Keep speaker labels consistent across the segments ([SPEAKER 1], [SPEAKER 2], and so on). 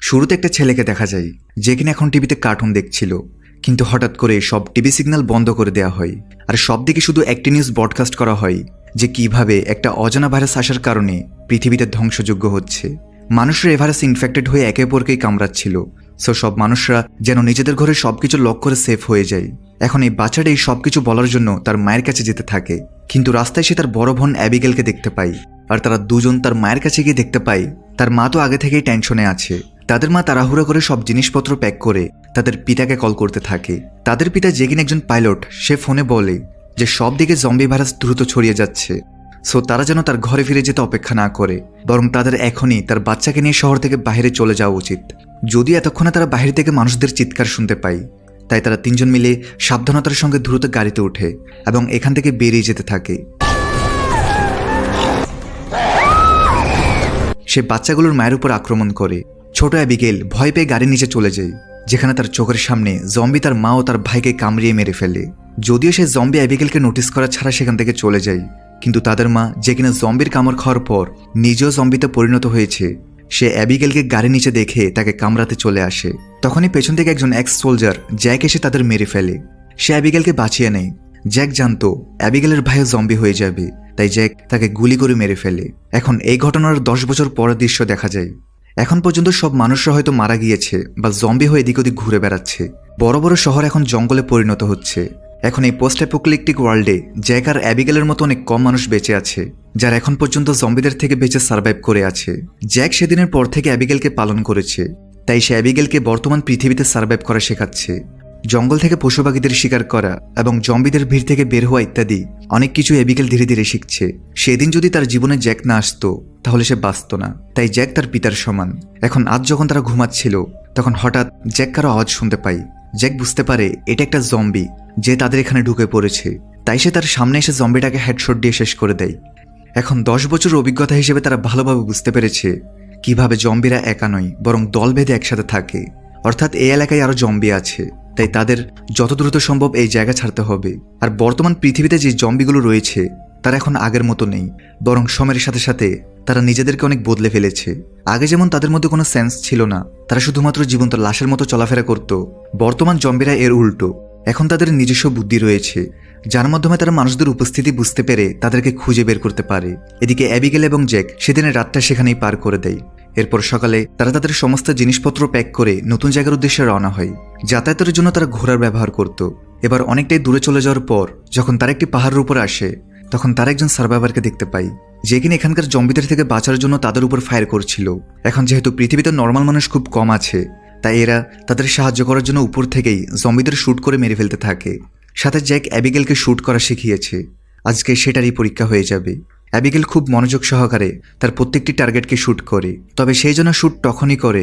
[SPEAKER 1] শুরুতে একটা ছেলেকে দেখা যায় যে কিনা এখন টিভিতে কার্টুন দেখছিল, কিন্তু হঠাৎ করে সব টিভি সিগন্যাল বন্ধ করে দেওয়া হয় আর সব দিকে শুধু একটি নিউজ ব্রডকাস্ট করা হয় যে কিভাবে একটা অজানা ভাইরাস আসার কারণে পৃথিবীতে ধ্বংসযোগ্য হচ্ছে। মানুষরা এ ভাইরাস ইনফেক্টেড হয়ে একে অপরকেই কামড়াচ্ছিল। সো সব মানুষরা যেন নিজেদের ঘরে সবকিছু লক করে সেফ হয়ে যায়। এখন এই বাচ্চাটা এই সবকিছু বলার জন্য তার মায়ের কাছে যেতে থাকে, কিন্তু রাস্তায় সে তার বড় বোন অ্যাবিগেলকে দেখতে পায়। আর তারা দুজন তার মায়ের কাছে গিয়ে দেখতে পায় তার মা তো আগে থেকেই টেনশনে আছে। তাদের মা তাড়াহুড়া করে সব জিনিসপত্র প্যাক করে তাদের পিতাকে কল করতে থাকে। তাদের পিতা যে কিনা একজন পাইলট, সে ফোনে বলে যে সব দিকে জম্বি ভাইরাস দ্রুত ছড়িয়ে যাচ্ছে। সো তারা যেন তার ঘরে ফিরে যেতে অপেক্ষা না করে, বরং তাদের এখনই তার বাচ্চাকে নিয়ে শহর থেকে বাইরে চলে যাওয়া উচিত। যদিও এতক্ষণে তারা বাইরে থেকে মানুষদের চিৎকার শুনতে পায়, তাই তারা তিনজন মিলে সাবধানতার সঙ্গে দ্রুত গাড়িতে ওঠে এবং এখান থেকে বেরিয়ে যেতে থাকে। সে বাচ্চাগুলোর মায়ের উপর আক্রমণ করে। ছোট অ্যাবিগেল ভয় পেয়ে গাড়ির নিচে চলে যায়, যেখানে তার চোখের সামনে জম্বি তার মা ও তার ভাইকে কামড়িয়ে মেরে ফেলে। যদিও সে জম্বি অ্যাবিগেলকে নোটিস করা ছাড়া সেখান থেকে চলে যায়, কিন্তু তাদের মা যে কিনা জম্বির কামড় খাওয়ার পর নিজেও জম্বিতে পরিণত হয়েছে, সে অ্যাবিগেলকে গাড়ির নিচে দেখে তাকে কামড়াতে চলে আসে। তখনই পেছন থেকে একজন এক্স সোলজার জ্যাক এসে তাদের মেরে ফেলে। সে অ্যাবিগেলকে বাঁচিয়ে নেয়। জ্যাক জানতো অ্যাবিগেলের ভাইও জম্বি হয়ে যাবে, তাই জ্যাক তাকে গুলি করে মেরে ফেলে। এখন এই ঘটনার 10 বছর পরের দৃশ্য দেখা যায়। এখন পর্যন্ত সব মানুষরা হয়তো মারা গিয়েছে বা জম্বি হয়ে এদিক ওদিক ঘুরে বেড়াচ্ছে। বড় বড় শহর এখন জঙ্গলে পরিণত হচ্ছে। এখন এই পোস্ট অ্যাপোক্যালিপটিক ওয়ার্ল্ডে জ্যাক আর অ্যাবিগেলের মতো অনেক কম মানুষ বেঁচে আছে, যারা এখন পর্যন্ত জম্বিদের থেকে বেঁচে সার্ভাইভ করে আছে। জ্যাক সেদিনের পর থেকে অ্যাবিগেলকে পালন করেছে, তাই সে অ্যাবিগেলকে বর্তমান পৃথিবীতে সার্ভাইভ করা শেখাচ্ছে। জঙ্গল থেকে পশু পাখিদের শিকার করা এবং জম্বিদের ভিড় থেকে বের হওয়া ইত্যাদি অনেক কিছু অ্যাবিগেল ধীরে ধীরে শিখছে। সেদিন যদি তার জীবনে জ্যাক না আসতো তাহলে সে বাঁচত না, তাই জ্যাক তার পিতার সমান। এখন আজ যখন তারা ঘুমাচ্ছিল, তখন হঠাৎ জ্যাক কারো আওয়াজ শুনতে পায়। জ্যাক বুঝতে পারে এটা একটা জম্বি যে তাদের এখানে ঢুকে পড়েছে, তাই সে তার সামনে এসে জম্বিটাকে হেডশট দিয়ে শেষ করে দেয়। এখন 10 বছর অভিজ্ঞতা হিসেবে তারা ভালোভাবে বুঝতে পেরেছে কিভাবে জম্বিরা একা নয় বরং দল বেঁধে একসাথে থাকে। অর্থাৎ এই এলাকায় আরো জম্বি আছে, তাই তাদের যত দ্রুত সম্ভব এই জায়গা ছাড়তে হবে। আর বর্তমান পৃথিবীতে যে জম্বিগুলো রয়েছে তারা এখন আগের মতো নেই, বরং সময়ের সাথে সাথে তারা নিজেদেরকে অনেক বদলে ফেলেছে। আগে যেমন তাদের মধ্যে কোনো সেন্স ছিল না, তারা শুধুমাত্র জীবন্ত লাশের মতো চলাফেরা করত, বর্তমান জম্বিরা এর উল্টো। এখন তাদের নিজস্ব বুদ্ধি রয়েছে, যার মাধ্যমে তারা মানুষদের উপস্থিতি বুঝতে পেরে তাদেরকে খুঁজে বের করতে পারে। এদিকে অ্যাবিগেল এবং জ্যাক সেদিনের রাতটা সেখানেই পার করে দেয়। এরপর সকালে তারা তাদের সমস্ত জিনিসপত্র প্যাক করে নতুন জায়গার উদ্দেশ্যে রওনা হয়। যাতায়াতের জন্য তারা ঘোড়ার ব্যবহার করত। এবার অনেকটাই দূরে চলে যাওয়ার পর যখন তারা একটি পাহাড়ের উপর আসে, তখন তারা একজন সার্ভাইভারকে দেখতে পায়, যে কিনা এখানকার জম্বিদের থেকে বাঁচার জন্য তাদের উপর ফায়ার করছিল। এখন যেহেতু পৃথিবীতে নর্মাল মানুষ খুব কম আছে, তাই এরা তাদের সাহায্য করার জন্য উপর থেকেই জম্বিদের শ্যুট করে মেরে ফেলতে থাকে। সাথে জ্যাক অ্যাবিগেলকে শ্যুট করা শিখিয়েছে। আজকে সেটারই পরীক্ষা হয়ে যাবে। অ্যাবিগেল খুব মনোযোগ সহকারে তার প্রত্যেকটি টার্গেটকে শ্যুট করে, তবে সেই জন্য শ্যুট তখনই করে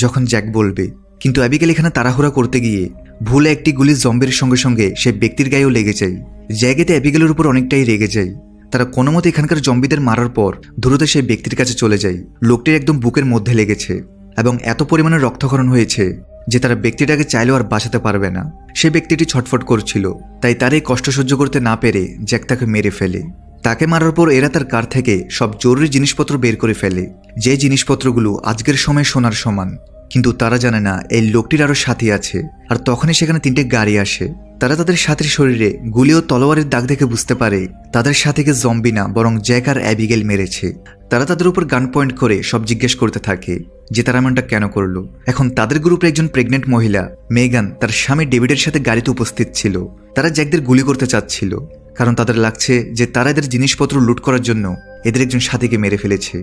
[SPEAKER 1] যখন জ্যাক বলবে। কিন্তু অ্যাবিগেল এখানে তাড়াহুড়া করতে গিয়ে ভুলে একটি গুলি জম্বির সঙ্গে সঙ্গে সে ব্যক্তির গায়েও লেগে যায়। জ্যাক এতে অ্যাবিগেলের উপর অনেকটাই রেগে যায়। তারা কোনো মতে এখানকার জম্বিদের মারার পর দ্রুত সেই ব্যক্তির কাছে চলে যায়। লোকটির একদম বুকের মধ্যে লেগেছে এবং এত পরিমাণে রক্তক্ষরণ হয়েছে যে তারা ব্যক্তিটাকে চাইলেও আর বাঁচাতে পারবে না। সে ব্যক্তিটি ছটফট করছিল, তাই তার এই কষ্ট সহ্য করতে না পেরে জ্যাক তাকে মেরে ফেলে। তাকে মারার পর এরা তার কার থেকে সব জরুরি জিনিসপত্র বের করে ফেলে, যে জিনিসপত্রগুলো আজকের সময় সোনার সমান। কিন্তু তারা জানে না এই লোকটির আরো সাথী আছে। আর তখনই সেখানে 3টে গাড়ি আসে। তারা তাদের সাথীর শরীরে গুলি ও তলোয়ারের দাগ দেখে বুঝতে পারে তাদের সাথীকে জম্বি না বরং জ্যাক আর অ্যাবিগেল মেরেছে। তারা তাদের উপর গান পয়েন্ট করে সব জিজ্ঞেস করতে থাকে যে তারা এমনটা কেন করলো। এখন তাদের গ্রুপে একজন প্রেগনেন্ট মহিলা মেগান তার স্বামী ডেভিডের সাথে গাড়িতে উপস্থিত ছিল। তারা জ্যাকদের গুলি করতে চাচ্ছিল, কারণ তাদের লাগছে যে তারা এদের জিনিসপত্র লুট করার জন্য এদের একজন সাথীকে মেরে ফেলেছে।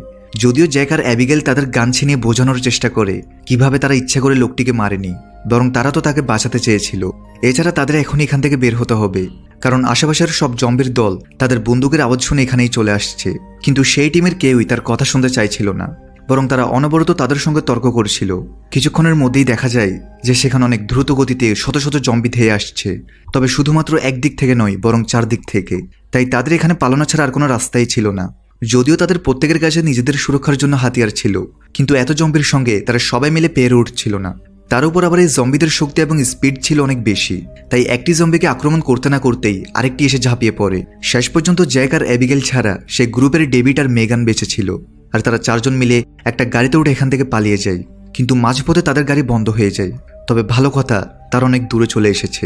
[SPEAKER 1] যদিও জ্যাক আর অ্যাবিগেল তাদের গান ছিনিয়ে বোঝানোর চেষ্টা করে কিভাবে তারা ইচ্ছা করে লোকটিকে মারেনি, বরং তারা তো তাকে বাঁচাতে চেয়েছিল। এছাড়া তাদের এখনই এখান থেকে বের হতে হবে, কারণ আশেপাশের সব জম্বির দল তাদের বন্দুকের আওয়াজ শুনে এখানেই চলে আসছে। কিন্তু সেই টিমের কেউই তার কথা শুনতে চাইছিল না, বরং তারা অনবরত তাদের সঙ্গে তর্ক করছিল। কিছুক্ষণের মধ্যেই দেখা যায় যে সেখানে অনেক দ্রুত গতিতে শত শত জম্বি ধেয়ে আসছে, তবে শুধুমাত্র একদিক থেকে নয় বরং 4 দিক থেকে। তাই তাদের এখানে পালানো ছাড়া আর কোনো রাস্তাই ছিল না। যদিও তাদের প্রত্যেকের কাছে নিজেদের সুরক্ষার জন্য হাতিয়ার ছিল, কিন্তু এত জম্বির সঙ্গে তারা সবাই মিলে পেরে উঠছিল না। তার উপর আবার এই জম্বিদের শক্তি এবং স্পিড ছিল অনেক বেশি, তাই একটি জম্বিকে আক্রমণ করতে না করতেই আরেকটি এসে ঝাঁপিয়ে পড়ে। শেষ পর্যন্ত জ্যাক আর অ্যাবিগেল ছাড়া সেই গ্রুপের ডেভিড আর মেগান বেঁচে ছিল, আর তারা 4জন মিলে একটা গাড়িতে উঠে এখান থেকে পালিয়ে যায়। কিন্তু মাঝপথে তাদের গাড়ি বন্ধ হয়ে যায়। তবে ভালো কথা, তারা অনেক দূরে চলে এসেছে।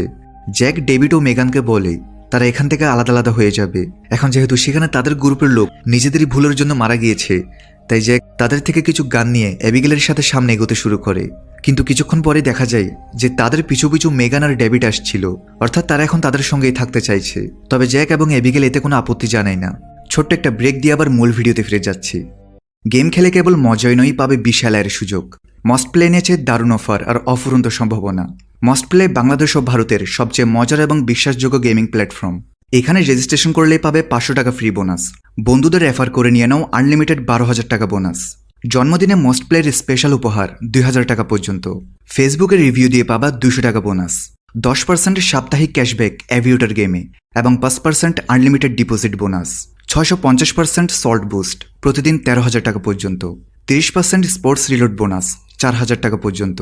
[SPEAKER 1] জ্যাক ডেভিড ও মেগানকে বলে তারা এখান থেকে আলাদা আলাদা হয়ে যাবে। এখন যেহেতু সেখানে তাদের গ্রুপের লোক নিজেদেরই ভুলের জন্য মারা গিয়েছে, তাই জ্যাক তাদের থেকে কিছু গান নিয়ে অ্যাবিগেলের সাথে সামনে এগোতে শুরু করে। কিন্তু কিছুক্ষণ পরে দেখা যায় যে তাদের পিছু পিছু মেগান আর ডেভিড আসছিল, অর্থাৎ তারা এখন তাদের সঙ্গেই থাকতে চাইছে। তবে জ্যাক এবং অ্যাবিগেল এতে কোনো আপত্তি জানায় না। ছোট্ট একটা ব্রেক দিয়ে আবার মূল ভিডিওতে ফিরে যাচ্ছি। গেম খেলে কেবল মজাই নয়, পাবে বিশাল আয়ের সুযোগ। মস্ট প্লে নিয়েছে দারুণ অফার আর অফুরন্ত সম্ভাবনা। মস্ট প্লে বাংলাদেশ ও ভারতের সবচেয়ে মজার এবং বিশ্বাসযোগ্য গেমিং প্ল্যাটফর্ম। এখানে রেজিস্ট্রেশন করলেই পাবে 500 টাকা ফ্রি বোনাস। বন্ধুদের রেফার করে নিয়ে নাও আনলিমিটেড 12,000 টাকা বোনাস। জন্মদিনে মস্ট প্লের স্পেশাল উপহার 2,000 টাকা পর্যন্ত। ফেসবুকে রিভিউ দিয়ে পাবা 200 টাকা বোনাস। 10% সাপ্তাহিক ক্যাশব্যাক অ্যাভিয়েটর গেমে এবং 5% unlimited deposit bonus. 650% salt boost প্রতিদিন 13,000 টাকা পর্যন্ত। 30% স্পোর্টস রিলোড বোনাস 4,000 টাকা পর্যন্ত।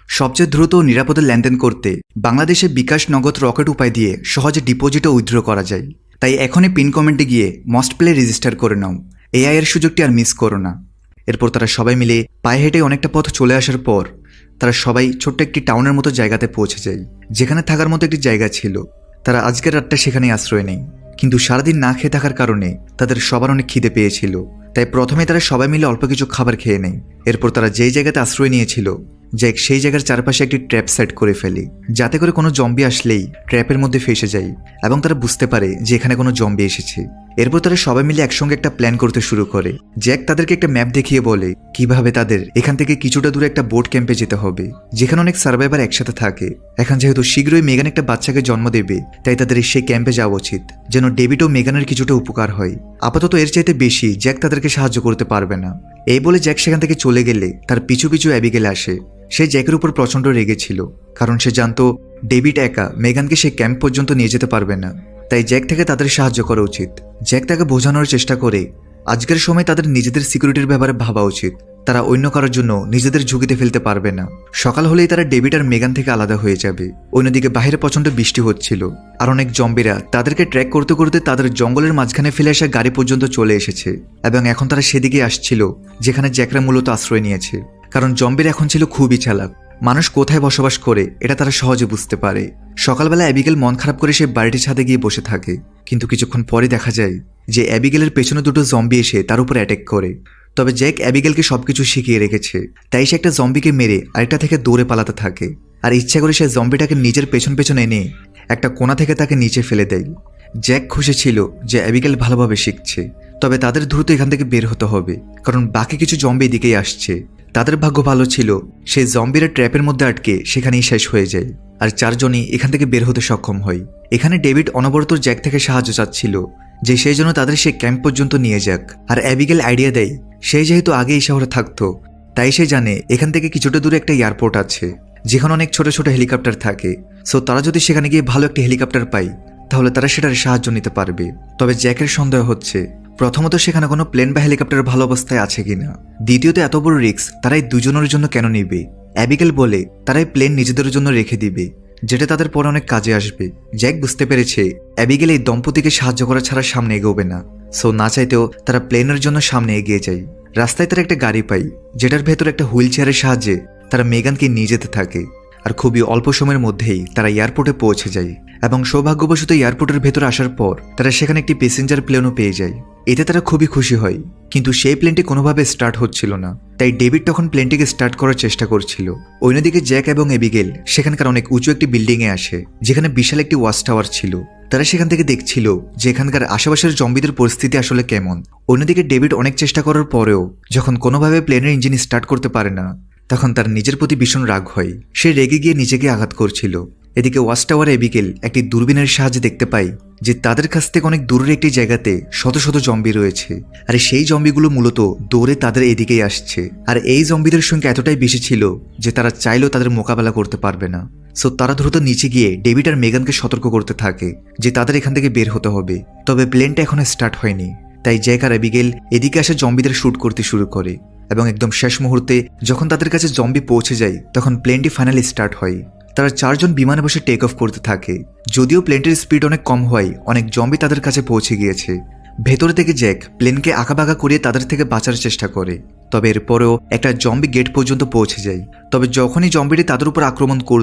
[SPEAKER 1] সবচেয়ে দ্রুত ও নিরাপদে লেনদেন করতে বাংলাদেশে বিকাশ নগদ রকেট উপায় দিয়ে সহজে ডিপোজিট ও উইথড্র করা যায়। তাই এখনই পিন কমেন্টে গিয়ে মস্ট প্লে রেজিস্টার করে নাও। এআই এর সুযোগটি আর মিস করো না। এরপর তারা সবাই মিলে পায়ে হেঁটে অনেকটা পথ চলে আসার পর তারা সবাই ছোট্ট একটি টাউনের মতো জায়গাতে পৌঁছে যায়, যেখানে থাকার মতো একটি জায়গা ছিল। তারা আজকের রাতটা সেখানেই আশ্রয় নেয়। কিন্তু সারাদিন না খেয়ে থাকার কারণে তাদের সবার অনেক খিদে পেয়েছিল। তাই প্রথমে তারা সবাই মিলে অল্প কিছু খাবার খেয়ে নেয়। এরপর তারা যেই জায়গাতে আশ্রয় নিয়েছিল জ্যাক সেই জায়গার চারপাশে একটি ট্র্যাপ সেট করে ফেলে, যাতে করে কোনো জম্বি আসলেই ট্র্যাপের মধ্যে ফেসে যায় এবং তারা বুঝতে পারে যে এখানে কোনো জম্বি এসেছে। এরপর তারা সবাই মিলে একসঙ্গে একটা প্ল্যান করতে শুরু করে। জ্যাক তাদেরকে একটা ম্যাপ দেখিয়ে বলে কিভাবে তাদের এখান থেকে কিছুটা দূরে একটা বোট ক্যাম্পে যেতে হবে, যেখানে অনেক সার্ভাইভার একসাথে থাকে। এখন যেহেতু শীঘ্রই মেগান একটা বাচ্চাকে জন্ম দেবে, তাই তাদের সেই ক্যাম্পে যাওয়া উচিত, যেন ডেভিড ও মেগানের কিছুটা উপকার হয়। আপাতত এর চাইতে বেশি জ্যাক তাদেরকে সাহায্য করতে পারবে না। এই বলে জ্যাক সেখান থেকে চলে গেলে তার পিছু পিছু অ্যাবিগেল আসে। সে জ্যাকের উপর প্রচণ্ড রেগেছিল, কারণ সে জানতো ডেভিড একা মেগানকে সে ক্যাম্প পর্যন্ত নিয়ে যেতে পারবে না। তাই জ্যাক থেকে তাদের সাহায্য করা উচিত। জ্যাক তাকে বোঝানোর চেষ্টা করে আজকের সময় তাদের নিজেদের সিকিউরিটির ব্যাপারে ভাবা উচিত। তারা অন্য কারোর জন্য নিজেদের ঝুঁকিতে ফেলতে পারবে না। সকাল হলেই তারা ডেভিড আর মেগান থেকে আলাদা হয়ে যাবে। অন্যদিকে বাইরে প্রচণ্ড বৃষ্টি হচ্ছিল আর অনেক জম্বিরা তাদেরকে ট্র্যাক করতে করতে তাদের জঙ্গলের মাঝখানে ফেলে আসা গাড়ি পর্যন্ত চলে এসেছে এবং এখন তারা সেদিকে আসছিল যেখানে জ্যাকরা মূলত আশ্রয় নিয়েছে। কারণ জম্বির এখন ছিল খুবই চালাক। মানুষ কোথায় বসবাস করে এটা তারা সহজে বুঝতে পারে। সকালবেলা অ্যাবিগেল মন খারাপ করে সে বাড়িটির ছাদে গিয়ে বসে থাকে, কিন্তু কিছুক্ষণ পরে দেখা যায় যে অ্যাবিগেলের পেছনে দুটো জম্বি এসে তার উপর অ্যাটাক করে। তবে জ্যাক অ্যাবিগেলকে সবকিছু শিখিয়ে রেখেছে, তাই সে একটা জম্বিকে মেরে আরেকটা থেকে দৌড়ে পালাতে থাকে আর ইচ্ছা করে সে জম্বিটাকে নিজের পেছন পেছন এনে একটা কোণা থেকে তাকে নিচে ফেলে দেয়। জ্যাক খুশি ছিল যে অ্যাবিগেল ভালোভাবে শিখছে। তবে তাদের দ্রুত এখান থেকে বের হতে হবে, কারণ বাকি কিছু জম্বি দিকেই আসছে। তাদের ভাগ্য ভালো ছিল সেই জম্বিরা ট্র্যাপের মধ্যে আটকে সেখানেই শেষ হয়ে যায় আর চারজনই এখান থেকে বের হতে সক্ষম হয়। এখানে ডেভিড অনবরত জ্যাক থেকে সাহায্য চাচ্ছিল যে সেই জন্য তাদের সে ক্যাম্প পর্যন্ত নিয়ে যাক। আর অ্যাবিগেল আইডিয়া দেয় সে যেহেতু আগে এই শহরে থাকতো, তাই সে জানে এখান থেকে কিছুটা দূরে একটা এয়ারপোর্ট আছে যেখানে অনেক ছোট ছোট হেলিকপ্টার থাকে। সো তারা যদি সেখানে গিয়ে ভালো একটা হেলিকপ্টার পায় তাহলে তারা সেটার সাহায্য নিতে পারবে। তবে জ্যাকের সন্দেহ হচ্ছে প্রথমত সেখানে কোনো প্লেন বা হেলিকপ্টার ভালো অবস্থায় আছে কিনা, দ্বিতীয়ত এত বড় রিস্ক তারাই দুজনের জন্য কেন নিবে। অ্যাবিগেল বলে তারাই প্লেন নিজেদের জন্য রেখে দিবে, যেটা তাদের পরে অনেক কাজে আসবে। জ্যাক বুঝতে পেরেছে অ্যাবিগেল এই দম্পতিকে সাহায্য করা ছাড়া সামনে এগোবে না। সো না চাইতেও তারা প্লেনের জন্য সামনে এগিয়ে যায়। রাস্তায় তারা একটা গাড়ি পায় যেটার ভেতর একটা হুইল চেয়ারের সাহায্যে তারা মেগানকে নিয়ে যেতে থাকে। আর খুবই অল্প সময়ের মধ্যেই তারা এয়ারপোর্টে পৌঁছে যায় এবং সৌভাগ্যবশত এয়ারপোর্টের ভেতরে আসার পর তারা সেখানে একটি প্যাসেঞ্জার প্লেনও পেয়ে যায়। এতে তারা খুবই খুশি হয়, কিন্তু সেই প্লেনটি কোনোভাবে স্টার্ট হচ্ছিল না। তাই ডেভিড তখন প্লেনটিকে স্টার্ট করার চেষ্টা করছিল। অন্যদিকে জ্যাক এবং অ্যাবিগেল সেখানকার অনেক উঁচু একটি বিল্ডিংয়ে আসে যেখানে বিশাল একটি ওয়াচ টাওয়ার ছিল। তারা সেখান থেকে দেখছিল যে এখানকার আশেপাশের জম্বিদের পরিস্থিতি আসলে কেমন। অন্যদিকে ডেভিড অনেক চেষ্টা করার পরেও যখন কোনোভাবে প্লেনের ইঞ্জিন স্টার্ট করতে পারে না, তখন তার নিজের প্রতি ভীষণ রাগ হয়। সে রেগে গিয়ে নিজেকে আঘাত করছিল। এদিকে ওয়াচ টাওয়ারে অ্যাবিগেল একটি দূরবীনের সাহায্যে দেখতে পায় যে তাদের কাছ থেকে অনেক দূরের একটি জায়গাতে শত শত জম্বি রয়েছে আর সেই জম্বিগুলো মূলত দৌড়ে তাদের এদিকেই আসছে। আর এই জম্বিদের সংখ্যা এতটাই বেশি ছিল যে তারা চাইলেও তাদের মোকাবেলা করতে পারবে না। সো তারা দ্রুত নিচে গিয়ে ডেভিড আর মেগানকে সতর্ক করতে থাকে যে তাদের এখান থেকে বের হতে হবে। তবে প্লেনটা এখনো স্টার্ট হয়নি, তাই জ্যাক আর অ্যাবিগেল এদিকে আসে জম্বিদের শুট করতে শুরু করে এবং একদম শেষ মুহূর্তে যখন তাদের কাছে জম্বি পৌঁছে যায় তখন প্লেনটি ফাইনালি স্টার্ট হয়। তারা চারজন বিমানে বসে টেক অফ করতে থাকে। যদিও প্লেনটির স্পিড অনেক কম হয়, অনেক জম্বি তাদের কাছে পৌঁছে গিয়েছে। ভেতরে থেকে জ্যাক প্লেনকে আঁকাবাঁকা করিয়ে তাদের থেকে বাঁচার চেষ্টা করে। তবে এরপরেও একটা জম্বি গেট পর্যন্ত পৌঁছে যায়। তবে যখনই জম্বিটি তাদের উপর আক্রমণ করতে